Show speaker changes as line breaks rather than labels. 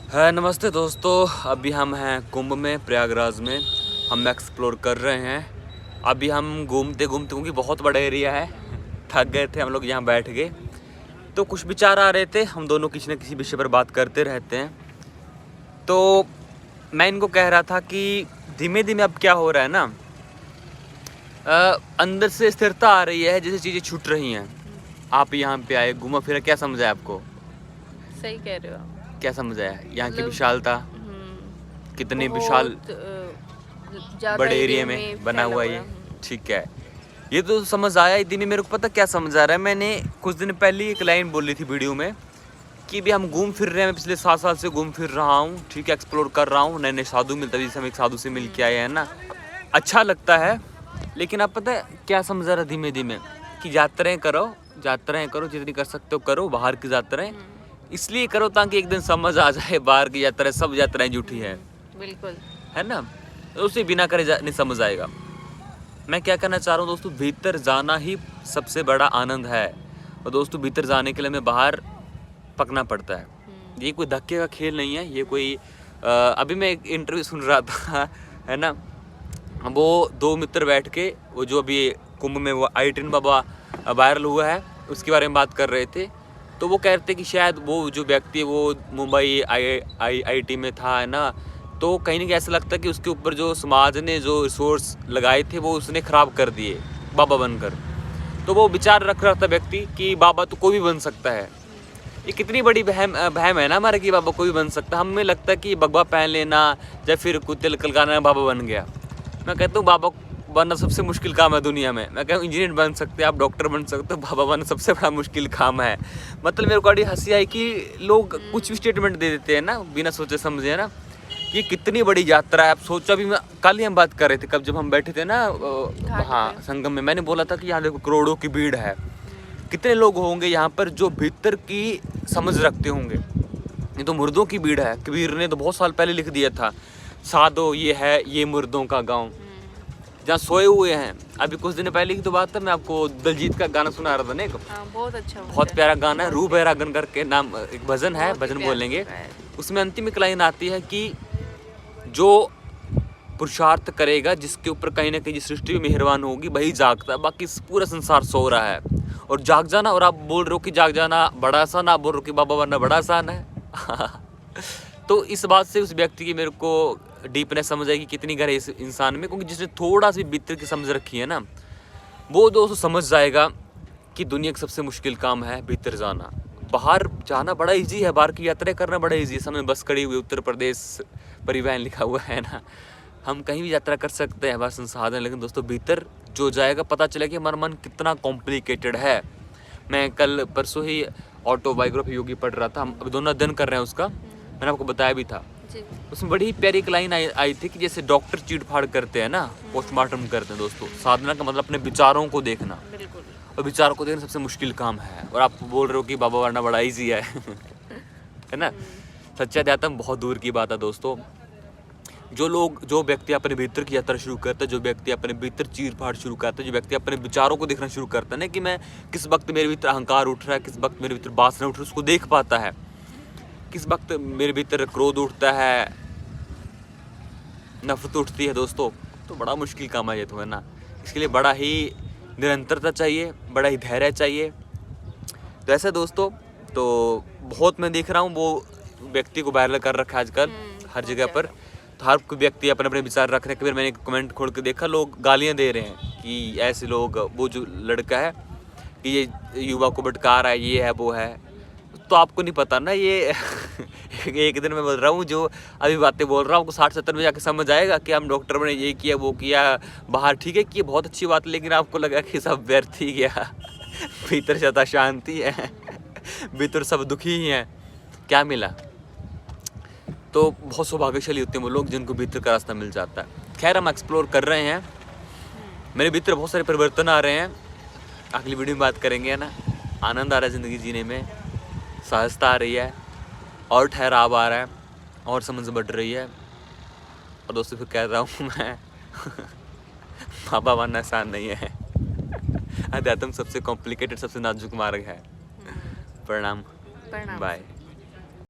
है नमस्ते दोस्तों, अभी हम हैं कुंभ में, प्रयागराज में। हम एक्सप्लोर कर रहे हैं। अभी हम घूमते घूमते, क्योंकि बहुत बड़ा एरिया है, थक गए थे हम लोग, यहाँ बैठ गए तो कुछ विचार आ रहे थे। हम दोनों किसी न किसी विषय पर बात करते रहते हैं। तो मैं इनको कह रहा था कि धीमे धीमे अब क्या हो रहा है ना, अंदर से स्थिरता आ रही है, जैसे चीज़ें छूट रही हैं। आप यहाँ पे आए, घूमा फिरा, क्या समझा है आपको?
सही कह रहे हो आप।
क्या समझा है यहाँ की
मतलब
विशालता? कितनी विशाल बड़े एरिया में बना हुआ है ये, ठीक है। ये तो समझ आया। इतनी में मेरे को पता क्या समझ आ रहा है, मैंने कुछ दिन पहले एक लाइन बोली थी वीडियो में कि भी हम घूम फिर रहे हैं। मैं पिछले 7 साल से घूम फिर रहा हूँ, ठीक है, एक्सप्लोर कर रहा हूँ, नए नए साधु मिलते, जैसे हम एक साधु से मिल के आए हैं ना, अच्छा लगता है। लेकिन आप पता है क्या समझ आ रहा है धीमे धीमे, कि यात्राएँ करो जितनी कर सकते हो करो। बाहर की यात्राएँ इसलिए करो ताकि एक दिन समझ आ जाए बाहर की यात्राएं, सब यात्राएं झूठी है,
बिल्कुल,
है ना। तो उसे बिना करे नहीं समझ आएगा। मैं क्या कहना चाह रहा हूँ दोस्तों, भीतर जाना ही सबसे बड़ा आनंद है। और दोस्तों भीतर जाने के लिए हमें बाहर पकना पड़ता है। ये कोई धक्के का खेल नहीं है। ये कोई अभी मैं एक इंटरव्यू सुन रहा था, है ना, वो 2 मित्र बैठ के, वो जो अभी कुंभ में वो आई-10 बाबा वायरल हुआ है, उसके बारे में बात कर रहे थे। तो वो कह रहे थे कि शायद वो जो व्यक्ति है वो मुंबई IIT में था, है ना, तो कहीं ना कहीं ऐसा लगता है कि उसके ऊपर जो समाज ने जो रिसोर्स लगाए थे वो उसने ख़राब कर दिए बाबा बनकर। तो वो विचार रख रहा था व्यक्ति कि बाबा तो कोई भी बन सकता है। ये कितनी बड़ी बहम है ना हमारे, कि बाबा कोई भी बन सकता है। हमें लगता है कि बगवा पहन लेना या फिर कुछ तिल लगाना बाबा बन गया। मैं कहता हूँ बाबा बनना सबसे मुश्किल काम है दुनिया में। मैं कहूँ इंजीनियर बन सकते हैं आप, डॉक्टर बन सकते हो, बाबा बनना सबसे बड़ा मुश्किल काम है। मतलब मेरे को बड़ी हंसी आई कि लोग कुछ भी स्टेटमेंट दे देते हैं ना, बिना सोचे समझे, है ना। ये कितनी बड़ी यात्रा है। आप सोचो, अभी मैं कल ही हम बात कर रहे थे, कब जब हम बैठे थे ना हाँ संगम में, मैंने बोला था कि यहाँ देखो करोड़ों की भीड़ है। कितने लोग होंगे यहाँ पर जो भीतर की समझ रखते होंगे। ये तो मुर्दों की भीड़ है। कबीर ने तो बहुत साल पहले लिख दिया था, साधो ये है ये मुर्दों का गाँव, जहाँ सोए हुए हैं। अभी कुछ दिन पहले की तो बात है, मैं आपको दलजीत का गाना सुना रहा था ना,
बहुत अच्छा,
बहुत प्यारा गाना है, रूह बैरागन करके नाम एक भजन है, भजन बोलेंगे। उसमें अंतिम एक लाइन आती है कि जो पुरुषार्थ करेगा, जिसके ऊपर कहीं ना कहीं सृष्टि में मेहरबान होगी, वही जागता है, बाकी पूरा संसार सो रहा है। और जाग जाना, और आप बोल रहे हो कि जाग जाना बड़ा आसान, आप बोल रहे हो कि बाबा बनना बड़ा आसान है। तो इस बात से उस व्यक्ति की मेरे को डीपनेस समझ आएगी कितनी गहराई इस इंसान में, क्योंकि जिसने थोड़ा सी भीतर की समझ रखी है ना, वो दोस्तों समझ जाएगा कि दुनिया का सबसे मुश्किल काम है भीतर जाना। बाहर जाना बड़ा इजी है, बाहर की यात्रा करना बड़ा इजी है। सामने बस खड़ी हुई, उत्तर प्रदेश परिवहन लिखा हुआ है ना, हम कहीं भी यात्रा कर सकते हैं, बस संसाधन। लेकिन दोस्तों भीतर जो जाएगा पता चलेगा कि हमारा मन कितना कॉम्प्लिकेटेड है। मैं कल परसों ही ऑटोबायोग्राफी योगी पढ़ रहा था, हम अभी दोनों अध्ययन कर रहे हैं उसका, मैंने आपको बताया भी था। उसमें बड़ी प्यारी एक लाइन आई थी कि जैसे डॉक्टर चीट फाड़ करते हैं ना, पोस्टमार्टम करते हैं दोस्तों, साधना का मतलब अपने विचारों को देखना। और विचारों को देखना सबसे मुश्किल काम है। और आप बोल रहे हो कि बाबा बनना बड़ा ईजी है, है ना। सच्चा अध्यात्म बहुत दूर की बात है दोस्तों। जो व्यक्ति अपने भीतर की यात्रा शुरू करता है, जो व्यक्ति अपने भीतर चीर फाड़ शुरू करता है, जो व्यक्ति अपने विचारों को देखना शुरू करता है ना, कि मैं किस वक्त मेरे भीतर अहंकार उठ रहा है, किस वक्त मेरे भीतर वासना उठ रही है, उसको देख पाता है। किस वक्त मेरे भीतर क्रोध उठता है, नफरत उठती है दोस्तों, तो बड़ा मुश्किल काम है ये, तो है ना। इसके लिए बड़ा ही निरंतरता चाहिए, बड़ा ही धैर्य चाहिए। तो ऐसा दोस्तों, तो बहुत मैं देख रहा हूँ वो व्यक्ति को वायरल कर रखा है आजकल हर जगह पर। तो हर कोई व्यक्ति अपने अपने विचार रख रहे हैं। कभी मैंने कमेंट खोल के देखा, लोग गालियाँ दे रहे हैं कि ऐसे लोग, वो जो लड़का है कि ये युवा को भटका रहा है, ये है वो है। तो आपको नहीं पता ना, ये एक दिन मैं बोल रहा हूँ, जो अभी बातें बोल रहा हूँ, आपको 60-70 में जाके समझ आएगा कि हम डॉक्टर बने, ये किया वो किया बाहर, ठीक है कि बहुत अच्छी बात, लेकिन आपको लगा कि सब व्यर्थ ही गया। भीतर ज्यादा शांति है, भीतर सब दुखी ही हैं, क्या मिला। तो बहुत सौभाग्यशाली होते हैं वो लोग जिनको भीतर का रास्ता मिल जाता है। खैर, हम एक्सप्लोर कर रहे हैं, मेरे भीतर बहुत सारे परिवर्तन आ रहे हैं, अगली वीडियो में बात करेंगे, है ना। आनंद आ रहा है ज़िंदगी जीने में, सहजता आ रही है, और ठहराव आ रहा है, और समझ बढ़ रही है। और दोस्तों फिर कह रहा हूँ मैं, बाबा बनना आसान नहीं है। अध्यात्म सबसे कॉम्प्लिकेटेड, सबसे नाजुक मार्ग है। प्रणाम, बाय।